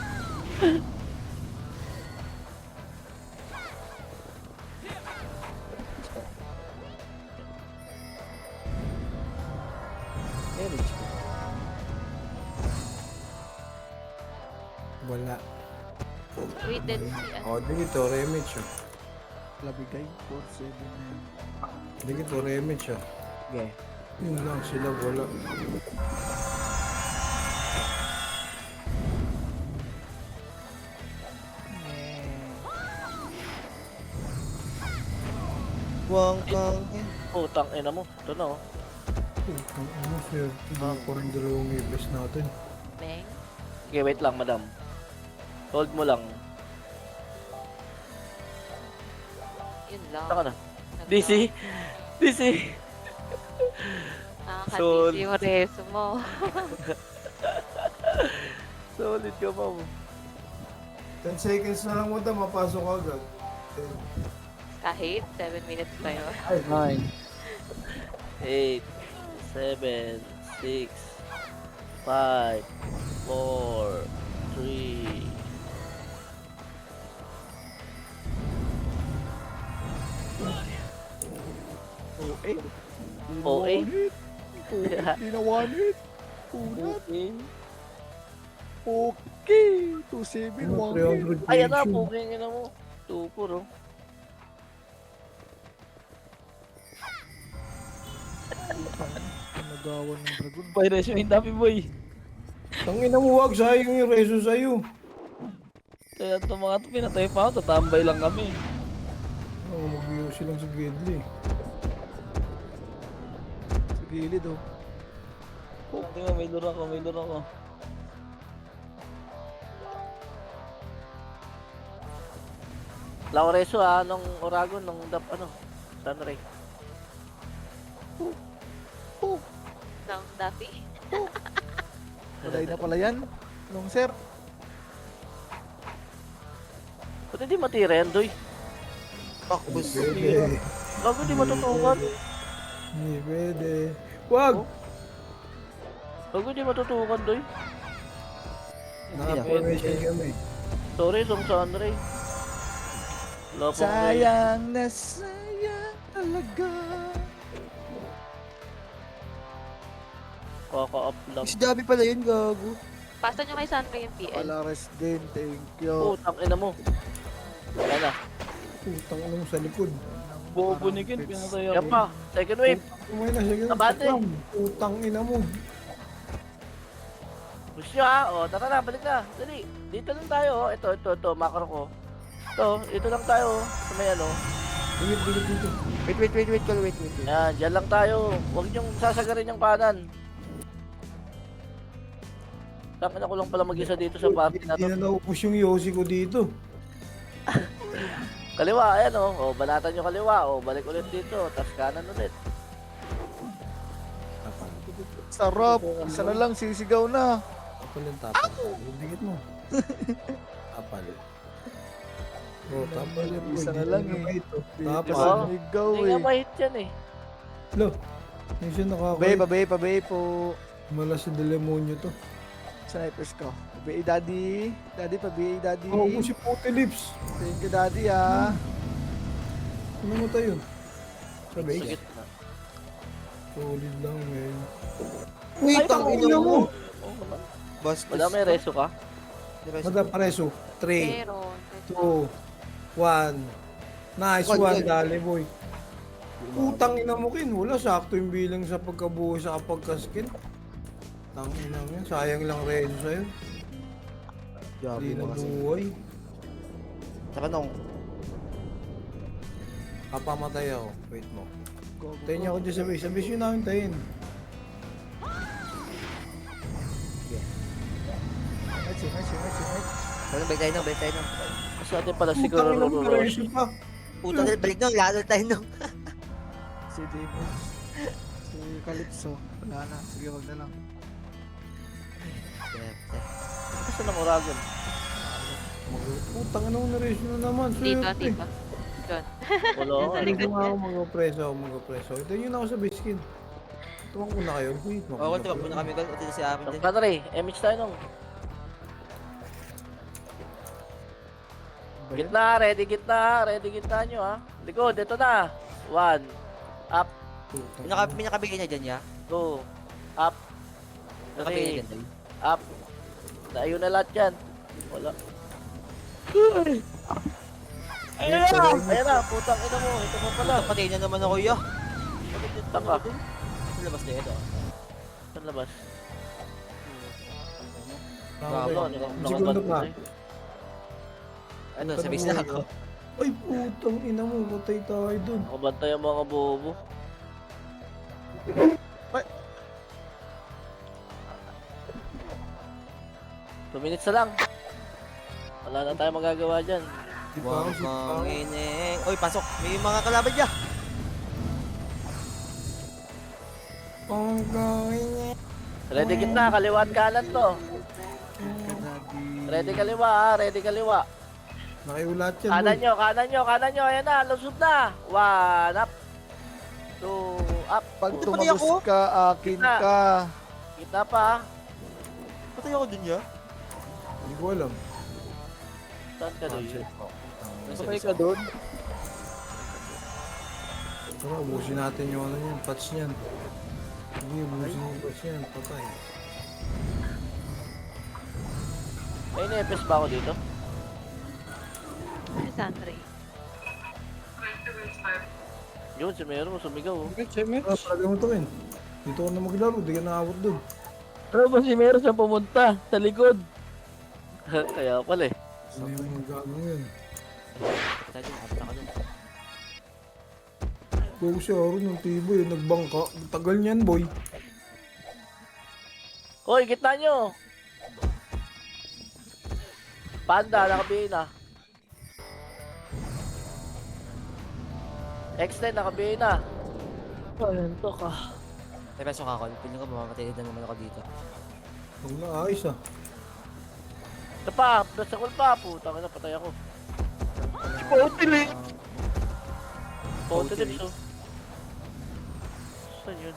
Marriage ko. Wala. Wait, then si O, dito, remage siya. Labigay, 4-7 na yun. Dito, remage siya. Okay. Yun lang, sila wala. Wang kang Putang ina mo. Ito na oh. Ano, sir? Hindi pa rin dalawang ibes natin. Beng. Okay, wait lang, madam. Hold mo lang. Yun lang. Saan ka na? DC? Nakaka-DC yung reso mo. Solid ka, ma'am. 10 seconds na lang mo daw, mapasok agad. Kahit 7 minutes pa yun. 8, 7, 6, 5, 4, 3. OA? Hindi na 1 hit. Punat. Okay. 2-7, 1 hit. 300 Ayan na, PH yun. puging ina mo. 2-4 oh. Nagawan ng dragon. Boy, resume yung dami boy. Tangina mo, wag sayang yung reso sa'yo. Kaya itong mga ito pinatay pa ako, tatambay lang kami. Oh, mag-view silang sa Gedli. Sa gilid, oh. Tingnan, may lura ko. Laureso nung Oragon, nung Sunray. Ng Daffy. Patay na pala yan. Nung sir. Ba't hindi matira yan, Doy? Pakbus. Pwede. Bago hindi matutukan. Hindi pwede. Wag! Bago hindi matutukan, Doy. Naka-formation kami. Sorry, Song Sunray. Wala pong Sayang na sayang talaga. Kaka-up lang. Si Javi pala yun, gago. Pasa nyo kay Sandra yung PL. Palares din, thank you. Putang ina mo. Wala na. Putang ina mo sa likod. Bubunikin, pinatay Yan ako. pa. Second wave. Umay na, sige. Abante. Putang ina mo. Push nyo O, tara na, balik na. Dali. Dito lang tayo. Ito. Macro ko. Ito lang tayo. Sa may Dito. Wait, Col, wait. Yan, dyan lang tayo. Huwag niyong sasagarin yung kanan. Takin ako lang pala mag-isa dito sa party na Hindi to. na naupos yung Yossi ko dito. Kaliwa, ayan o. Banatan nyo kaliwa. Balik ulit dito. Tapos kanan ulit. Sarap. Isa na lang, sisigaw na. Tapal yung tapal. Dikit mo. Tapal. Oh, tapal yan. Isa na lang eh. Ito. Dito Tapal. sa sigaw Hindi nga eh. mahit yan eh. Lo. Hindi siya nakakaya. Pabay po. Malas yung demonyo to. Snipers ko. Pabay, daddy. Pabay, daddy. Oh, si Puti Lips. Thank you, daddy ah. Ano mo tayo? Sa Sa base? gitna. Solid lang, man. Wait, ang ina mo. Oo naman. Bastos. Wala may reso ka? Mada pareso. 3, Meron. 2, 1. Nice Good, one, good. dali boy. Putang ina mo kin. Wala, sakto yung bilang sa pagkabuhay sa pagkaskin. Tang ina mo yan. Sayang lang reso sa'yo. Hindi na buhay. Tsaka nung, Kapamatay ako. Wait mo. Tayin niya ako dyan sa base. Sa base yun namin tayin. balik tayo nung. Kasi atin pala siguro Putang ina mo, reso pa. Puta, balik nung, lalo tayo nung. Si Demons. Si Calypso. Wala na. Sige, wag na lang. Kasi ng Oragon. Putang ina mo, nareso na naman. Dito. Swerte. Doon. Wala Sa ka. likod Hindi niya. ako mag-preso. Ito yun ako sa base skin. Tuwang ko na kayo. Wait, Oo, tumakbo na kami, Gol. Ito si Amin din. Sunray, MH tayo nung. Gitna, ready gitna nyo Likod, ito na. 1, up, May nakabigay niya dyan, ya? 2, up, Nakabigay niya 3, dyan, Doy. up. Ayun na lahat yan. Wala. Ayun na, putang ina mo. Ito mo pala. Patay na naman ako, ya. Taka. Sa labas na ito. Saan labas? Tama. Ano, Segundo pa. Ano, sa base na ako. Ay, putang ina mo. Patay tayo dun. Nakabantay ang mga bobo. Two minutes na lang. Wala na tayong magagawa dyan. Di pa ako, Wang si Pao. ineng. Oy, pasok. May mga kalaban dyan. Ready gitna, kaliwa at kanan to. Ready kaliwa. Nakiulat yan, Kanan boy. nyo. Ayan na, lusot na. 1, up. 2, up. Pag Puta, pati ako. tumagos ka, akin Gitna. ka. Gitna pa. Patay ako dun, ya. Hindi ko alam. Saan ka doon? Patay ka doon. Tara, ubusin natin yung ano yan. Patch niyan. Hindi, ubusin yung patch niyan. Patay. May nepes ba ako dito? Si Sandra. Yun, si Mero, sumigaw. Ah, palagay mo to, Ken. Dito ka na maglaro. Di ka naabot dun. Pero ba si Mero siya pumunta? Sa likod. Kaya pala eh. Ano yung mga gano'n yun? Patay dun, abot ako dun. Kung siya, Aaron, yung tibo yun. Nagbangka. Tagal niyan, boy. Hoy, gitna nyo! Panda, nakabihin na. X10, nakabihin na. Ayun to ka. May peso ka ako. Piling ko mamamatay na naman ako dito. Huwag na ayos ah. Ito pa, nasa call pa. Putang ina, patay ako. Potili! Positives, oh. Saan yun?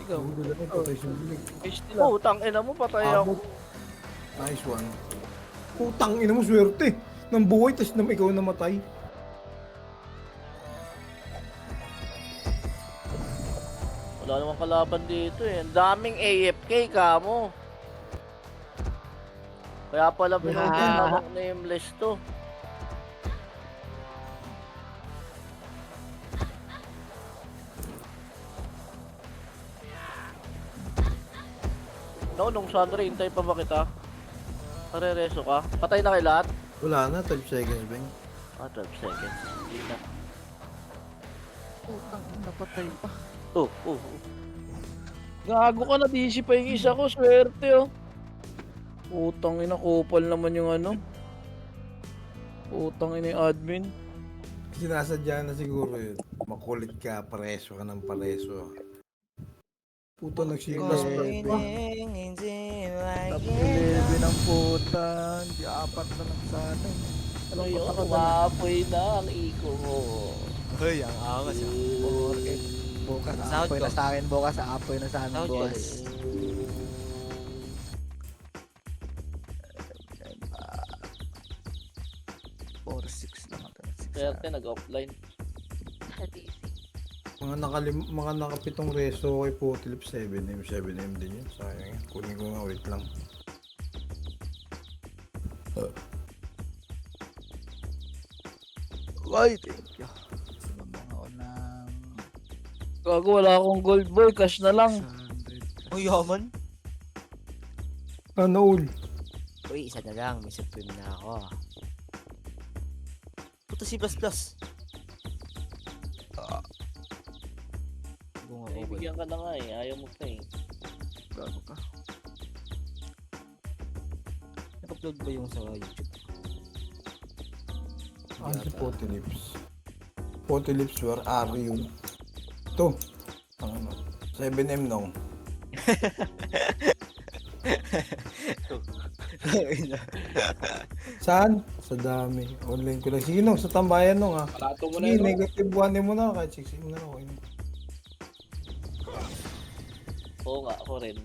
Ikaw. Huwag na lang patay sa bilig. Fish nila. Putang ina mo, patay ako. Nice one. Putang ina mo, swerte. Nang buhay, tas ikaw namatay. Wala namang kalaban dito eh. Ang daming AFK kamo. Kaya pala pinunta ng nameless to. No, nung Sandra, hintay pa ba kita? Parereso ka? Patay na kay lahat? Wala na, 12 seconds, Beng. Ah, 12 seconds. Hindi na. Putang napatay pa. Oh. Gago ka na, DC pa yung isa ko. Swerte oh. Putang ina, kupal naman yung ano. Putang ina yung admin. Sinasadya na siguro yun. Makulit ka, pareso ka ng pareso. Puto nagsigas pa. Top 11 ang puta. Di apat na lang sana. Ano Ngayon, pa ka umapoy na ang iko mo. Hoy, ang angas ah. Bukas, Sahod apoy ko. na sa akin bukas, apoy na sa amin Sahod ko. bukas. Or 6 lang ito. Swerte, nag-offline. Mga nakapitong reso kay Potilip 7M. 7M din yun. Sayang yan. Kunin ko nga, wait lang. Ay, thank you. Sumabang ako ng Gago, wala akong gold boy. Cash na lang. 100. Uy, yaman. Ano, ul? Uy, isa na lang. May supreme na ako. Puto C++. Bunga ko ba? Bibigyan ka na nga eh. Ayaw mo pa eh. Gago ka. Nag-upload ba yung sa YouTube? Ano si Potilips? Potilips, where are you? Ito. Ano? 7M nung. Saan? Sa dami. Online ko lang. Sige nung, sa tambayan nung ha. Palato mo na Sige, yun. negative 1 mo na. Kahit 6 mo na. Okay na. Oo nga, ako rin.